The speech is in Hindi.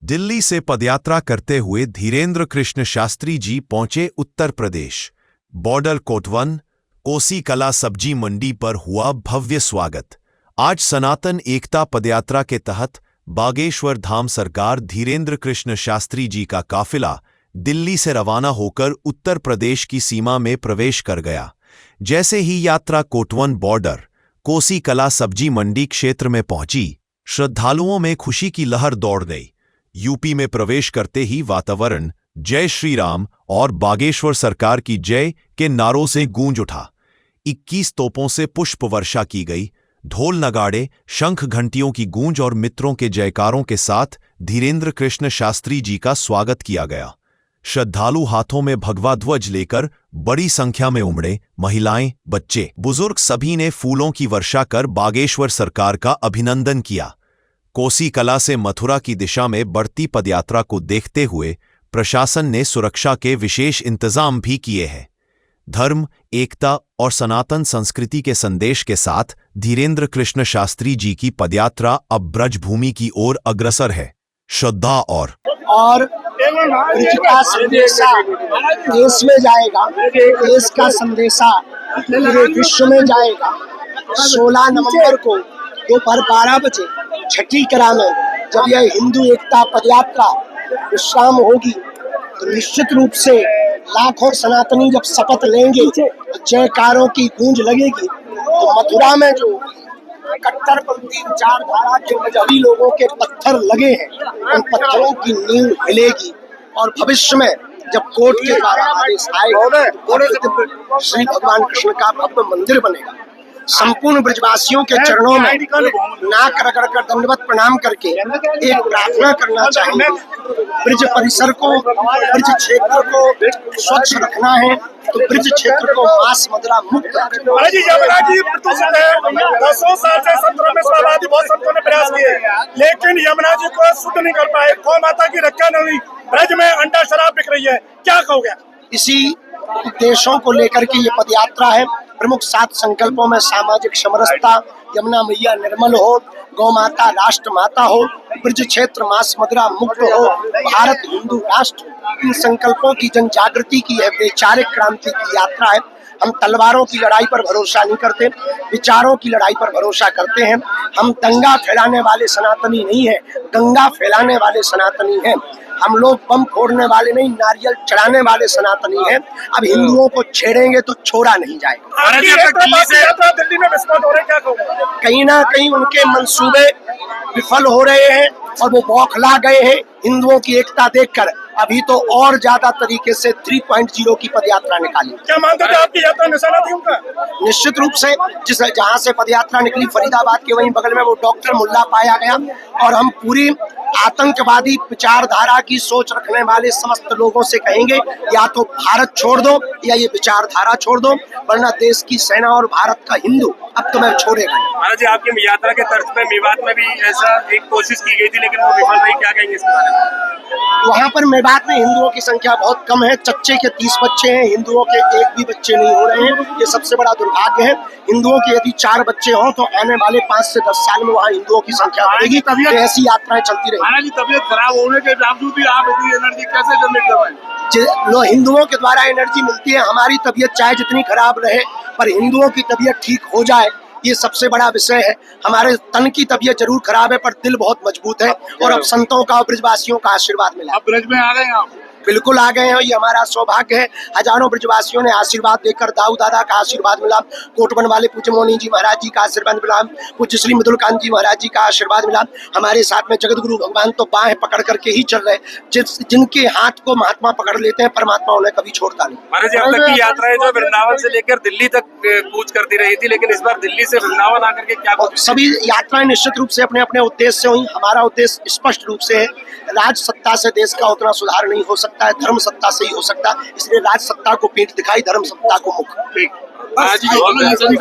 दिल्ली से पदयात्रा करते हुए धीरेन्द्र कृष्ण शास्त्री जी पहुंचे उत्तर प्रदेश। बॉर्डर कोटवन कोसी कला सब्जी मंडी पर हुआ भव्य स्वागत। आज सनातन एकता पदयात्रा के तहत बागेश्वर धाम सरकार धीरेन्द्र कृष्ण शास्त्री जी का काफिला दिल्ली से रवाना होकर उत्तर प्रदेश की सीमा में प्रवेश कर गया। जैसे ही यात्रा कोटवन बॉर्डर कोसी कला सब्जी मंडी क्षेत्र में पहुंची, श्रद्धालुओं में खुशी की लहर दौड़ गई। यूपी में प्रवेश करते ही वातावरण जय श्री राम और बागेश्वर सरकार की जय के नारों से गूंज उठा। 21 तोपों से पुष्प वर्षा की गई। ढोल नगाड़े, शंख घंटियों की गूंज और मित्रों के जयकारों के साथ धीरेन्द्र कृष्ण शास्त्री जी का स्वागत किया गया। श्रद्धालु हाथों में भगवा ध्वज लेकर बड़ी संख्या में उमड़े। महिलाएं, बच्चे, बुजुर्ग सभी ने फूलों की वर्षा कर बागेश्वर सरकार का अभिनंदन किया। कोसी कला से मथुरा की दिशा में बढ़ती पदयात्रा को देखते हुए प्रशासन ने सुरक्षा के विशेष इंतजाम भी किए हैं। धर्म, एकता और सनातन संस्कृति के संदेश के साथ धीरेन्द्र कृष्ण शास्त्री जी की पदयात्रा अब ब्रजभूमि की ओर अग्रसर है। श्रद्धा और ब्रज का संदेशा देश में जाएगा, देश का संदेशा पूरे विश्व में जाएगा। 16 नवंबर को दोपहर 12 बजे छठी कला में जब यह हिंदू एकता पदयात्रा विश्राम होगी तो निश्चित रूप से लाखों सनातनी जब शपथ लेंगे, जयकारों की गूंज लगेगी, तो मथुरा में जो कट्टरपंथी विचारधारा के मजहबी लोगों के पत्थर लगे हैं, उन पत्थरों की नींव हिलेगी और भविष्य में जब कोर्ट के द्वारा आदेश आएगा तो श्री भगवान कृष्ण का भव्य मंदिर बनेगा। संपूर्ण ब्रजवासियों के चरणों में नाक रगड़ कर दंडवत प्रणाम करके एक प्रार्थना करना चाहेंगे। ब्रज परिसर को, ब्रज क्षेत्र को स्वच्छ रखना है तो ब्रज क्षेत्र को मांस मदिरा मुक्त रखना। दसों साल से संतों में स्वाभाविक बहुत संतों ने प्रयास किए, लेकिन यमुना जी को शुद्ध नहीं कर पाए। गौ माता की रक्षा नहीं हुई। ब्रज में अंडा शराब बिक रही है, क्या कहोगे? इसी उद्देश्यों को लेकर के ये पदयात्रा है। प्रमुख 7 संकल्पों में सामाजिक समरसता, यमुना मैया निर्मल हो, गौ माता राष्ट्र माता हो, ब्रज क्षेत्र मांस मदिरा मुक्त हो, भारत हिंदू राष्ट्र, इन संकल्पों की जन जागृति की है वैचारिक क्रांति की यात्रा है। हम तलवारों की लड़ाई पर भरोसा नहीं करते, विचारों की लड़ाई पर भरोसा करते हैं। हम दंगा फैलाने वाले सनातनी नहीं है, गंगा फैलाने वाले सनातनी हैं। हम लोग बम फोड़ने वाले नहीं, नारियल चढ़ाने वाले सनातनी हैं। अब हिंदुओं को छेड़ेंगे तो छोड़ा नहीं जाएगा। दिल्ली में विस्फोट हो रहे, क्या कहोगे? कहीं ना कहीं उनके मंसूबे विफल हो रहे हैं और वो बौखला गए हैं हिंदुओं की एकता देखकर। अभी तो और ज्यादा तरीके से 3.0 की पदयात्रा निकाली। क्या मानते थे आपकी यात्रा निशाना थी उनका? निश्चित रूप से जहाँ से पदयात्रा निकली फरीदाबाद के वहीं बगल में वो डॉक्टर मुल्ला पाया गया और हम पूरी आतंकवादी विचारधारा की सोच रखने वाले समस्त लोगों से कहेंगे या तो भारत छोड़ दो या ये विचारधारा छोड़ दो, वरना देश की सेना और भारत का हिंदू अब तुम्हें छोड़ेगा। महाराज जी, आपकी यात्रा के तर्ज पे मेवात में भी ऐसा एक कोशिश की गई थी, लेकिन वो विफल रही, क्या कहेंगे इसके बारे में? वहाँ पर मेवात में हिंदुओं की संख्या बहुत कम है। चच्चे के 30 बच्चे हैं, हिंदुओं के एक भी बच्चे नहीं हो रहे हैं। ये सबसे बड़ा दुर्भाग्य है। हिंदुओं के यदि 4 बच्चे हों तो आने वाले 5 से 10 साल में वहाँ हिंदुओं की संख्या बढ़ेगी। तो ऐसी यात्राएं चलती रहेगी। महाराज जी, तबीयत खराब होने के बावजूद भी आप इतनी एनर्जी कैसे जनरेट कर रहे हैं? हिंदुओं के द्वारा एनर्जी मिलती है। हमारी तबीयत चाहे जितनी खराब रहे, पर हिंदुओं की तबीयत ठीक हो जाए, ये सबसे बड़ा विषय है। हमारे तन की तबीयत जरूर खराब है, पर दिल बहुत मजबूत है और अब संतों का और ब्रजवासियों का आशीर्वाद मिला। अब ब्रज में आ गए आप? बिल्कुल आ गए हैं, ये हमारा सौभाग्य है। हजारों ब्रजवासियों ने आशीर्वाद देकर, दाऊ दादा का आशीर्वाद मिला, कोटवन वाले पूज्य मोनी जी महाराज जी का आशीर्वाद मिला, पूज्य श्री मृदुलकांत जी महाराज जी का आशीर्वाद मिला। हमारे साथ में जगत गुरु भगवान तो बाहें पकड़ करके ही चल रहे। जिनके हाथ को महात्मा पकड़ लेते हैं, परमात्मा उन्हें कभी छोड़ता नहीं। महाराज जी, अब तक की यात्राएं जो वृंदावन से लेकर दिल्ली तक कूच करती रही थी, लेकिन इस बार दिल्ली से वृंदावन आकर के क्या? सभी यात्राएं निश्चित रूप से अपने अपने उद्देश्य से हुई। हमारा उद्देश्य स्पष्ट रूप से है, राज सत्ता से देश का उतना सुधार नहीं हो सकता है, धर्म सत्ता से ही हो सकता है। इसलिए राज सत्ता को पीठ दिखाई, धर्म सत्ता को मुख।